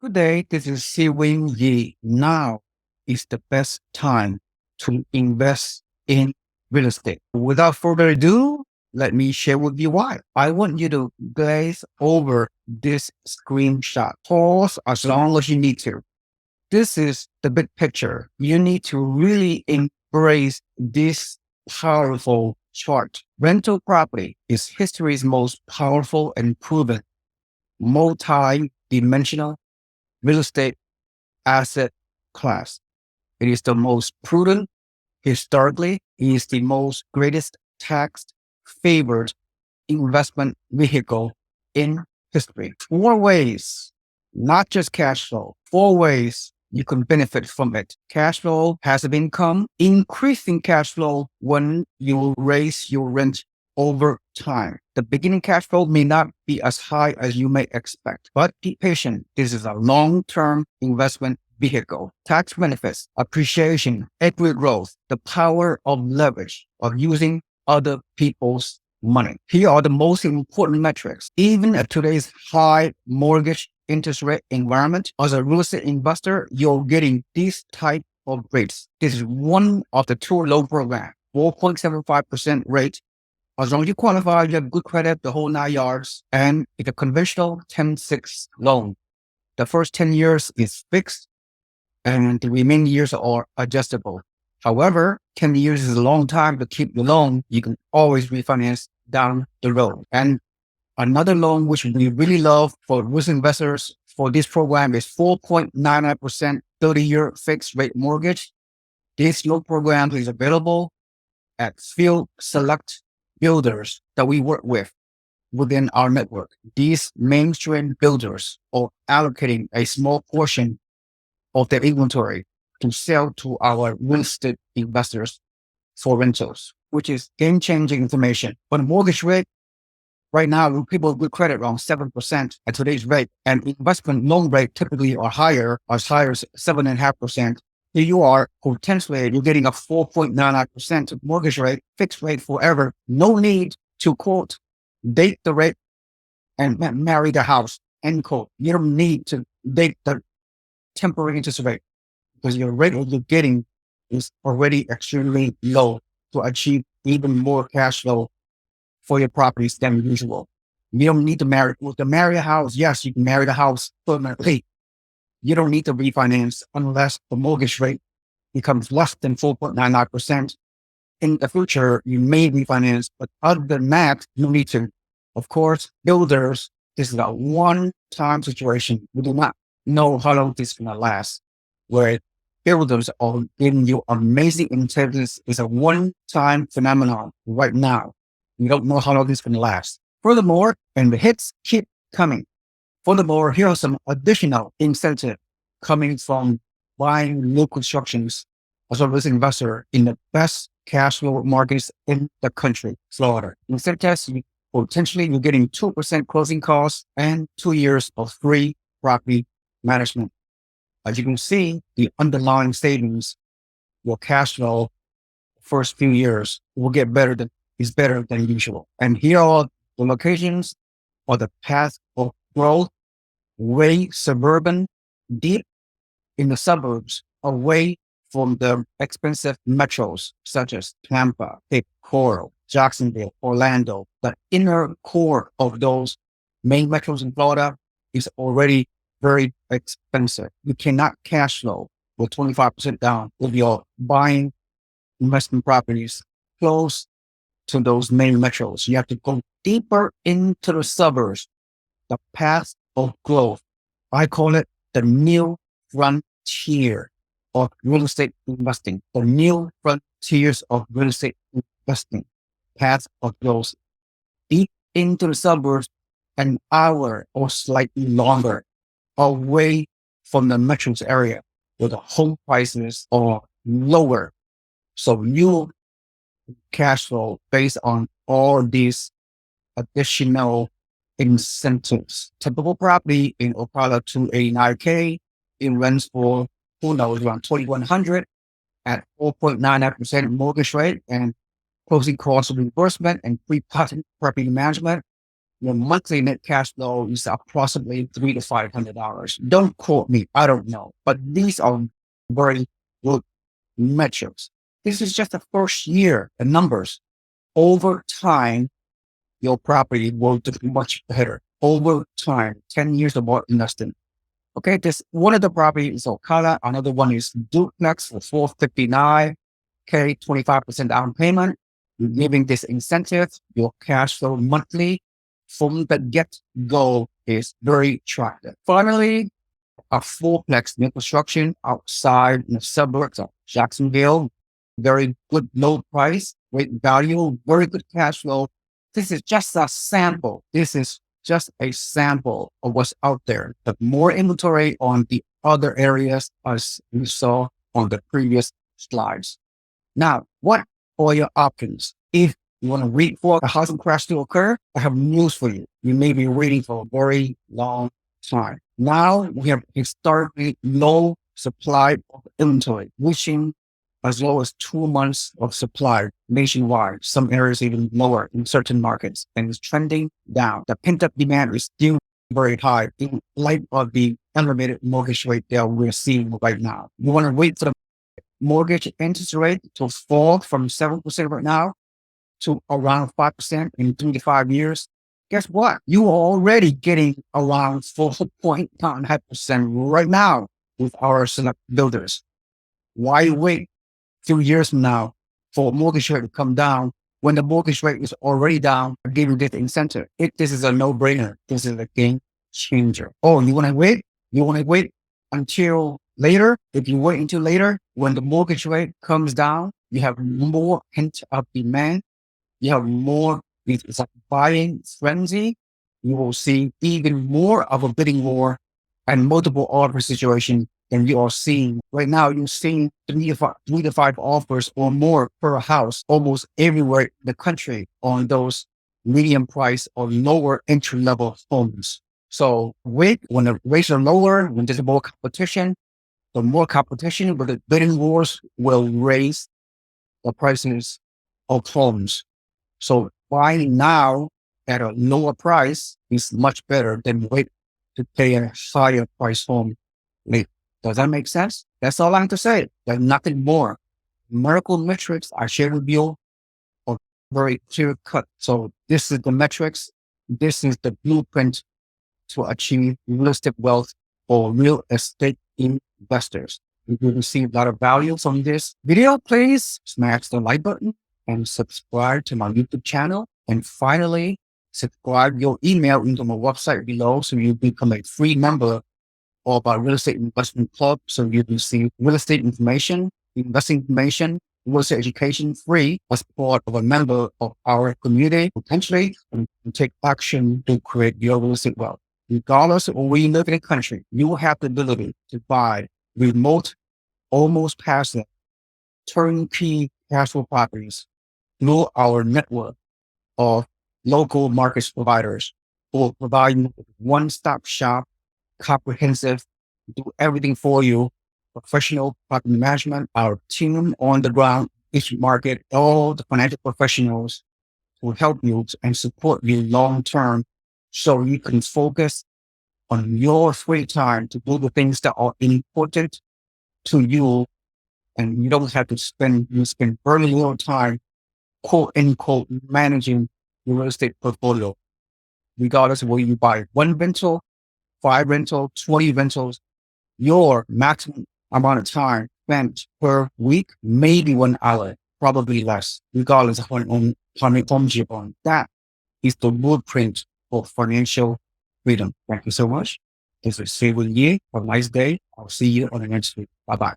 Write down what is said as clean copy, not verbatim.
Good day, this is Seewing. Now is the best time to invest in real estate. Without further ado, let me share with you why. I want you to glaze over this screenshot. Pause as long as you need to. This is the big picture. You need to really embrace this powerful chart. Rental property is history's most powerful and proven multi-dimensional real estate asset class. It is the most prudent historically. It is the most greatest tax favored investment vehicle in history. Four ways, not just cash flow, four ways you can benefit from it. Cash flow, passive income, increasing cash flow when you raise your rent over time. The beginning cash flow may not be as high as you may expect, but be patient. This is a long-term investment vehicle. Tax benefits, appreciation, equity growth, the power of leverage, of using other people's money. Here are the most important metrics. Even at today's high mortgage interest rate environment, as a real estate investor, you're getting these type of rates. This is one of the two loan programs, 4.75% rate. As long as you qualify, you have good credit, the whole 9 yards, and it's a conventional 10-6 loan. The first 10 years is fixed and the remaining years are adjustable. However, 10 years is a long time to keep the loan. You can always refinance down the road. And another loan, which we really love for risk investors for this program, is 4.99% 30-year fixed rate mortgage. This loan program is available at few select builders that we work with within our network. These mainstream builders are allocating a small portion of their inventory to sell to our real estate investors for rentals, which is game-changing information. But mortgage rate, right now, people with credit around 7% at today's rate, and investment loan rate typically are higher, as high as 7.5%. Here you are, potentially, you're getting a 4.99% mortgage rate, fixed rate forever. No need to quote, date the rate and marry the house, end quote. You don't need to date the temporary interest rate because your rate that you're getting is already extremely low to achieve even more cash flow for your properties than usual. You don't need to marry. Well, to marry a house, yes, you can marry the house permanently. You don't need to refinance unless the mortgage rate becomes less than 4.99%. In the future, you may refinance, but other than that, you need to. Of course, builders, this is a one-time situation. We do not know how long this is going to last. Where builders are giving you amazing incentives is a one-time phenomenon right now. We don't know how long this is going to last. Furthermore, and the hits keep coming. Furthermore, here are some additional incentive coming from buying new constructions as a risk investor in the best cash flow markets in the country, Florida. Incentives, potentially you're getting 2% closing costs and 2 years of free property management. As you can see, the underlying savings, your cash flow first few years will get is better than usual. And here are the locations or the path of growth, way suburban, deep in the suburbs, away from the expensive metros such as Tampa, Cape Coral, Jacksonville, Orlando. The inner core of those main metros in Florida is already very expensive. You cannot cash flow with 25% down if you're buying investment properties close to those main metros. You have to go deeper into the suburbs, the path of growth. I call it the new frontier of real estate investing, the new frontiers of real estate investing, path of growth deep into the suburbs, an hour or slightly longer away from the metros area where the home prices are lower. So you cash flow based on all these additional incentives. Typical property in Ocala 289K, it rents for, who knows, around 2,100 at 4.99% mortgage rate and closing costs of reimbursement and free property management. your monthly net cash flow is approximately $300 to $500. Don't quote me. I don't know, but these are very good metrics. This is just the first year, the numbers. Over time, your property will do much better. Over time, 10 years of investing. Okay, this one of the property is Ocala, another one is duplex for 459K, 25% down payment. You're giving this incentive, your cash flow monthly from the get-go is very attractive. Finally, a fourplex new construction outside in the suburbs of Jacksonville. Very good low price, great value, very good cash flow. This is just a sample. This is just a sample of what's out there. The more inventory on the other areas as we saw on the previous slides. Now, what are your options? If you want to wait for a housing crash to occur, I have news for you. You may be waiting for a very long time. Now we have historically low supply of inventory, reaching as low as 2 months of supply nationwide. Some areas even lower in certain markets, and it's trending down. The pent-up demand is still very high in light of the elevated mortgage rate that we're seeing right now. You want to wait for the mortgage interest rate to fall from 7% right now to around 5% in 3 to 5 years. Guess what? You are already getting around 4.9% right now with our select builders. Why wait a few years from now for mortgage rate to come down when the mortgage rate is already down? Giving this incentive. This is a no-brainer. This is a game changer. Oh, you want to wait? You want to wait until later? If you wait until later, when the mortgage rate comes down, you have more pent-up demand. You have more, it's like buying frenzy. You will see even more of a bidding war and multiple offer situation than you are seeing right now. You're seeing 3 to 5 offers or more per house almost everywhere in the country on those medium price or lower entry level homes. So wait, when the rates are lower, when there's more competition, the more competition, but the bidding wars will raise the prices of homes. So buying now at a lower price is much better than wait to pay a higher price home later. Does that make sense? That's all I have to say. There's nothing more. Numerical metrics I share with you are very clear cut. So this is the metrics. This is the blueprint to achieve realistic wealth for real estate investors. If you receive a lot of value from this video, please smash the like button and subscribe to my YouTube channel. And finally, subscribe your email into my website below so you become a free member of our real estate investment club. So you receive real estate information, investing information, real estate education free as part of a member of our community, potentially, and take action to create your real estate wealth. Regardless of where you live in the country, you will have the ability to buy remote, almost passive, turnkey cash flow properties through our network of local market providers who will provide you with one-stop shop, comprehensive, do everything for you, professional property management, our team on the ground, each market, all the financial professionals will help you and support you long-term so you can focus on your free time to do the things that are important to you. And you don't have to spend very little time, quote unquote, managing your real estate portfolio, regardless of whether you buy 1 rental, 5 rental, 20 rentals. Your maximum amount of time spent per week, maybe 1 hour, probably less, regardless of how many homes you own. That is the blueprint for financial freedom. Thank you so much. This is Seewing. Have a nice day. I'll see you on the next week. Bye-bye.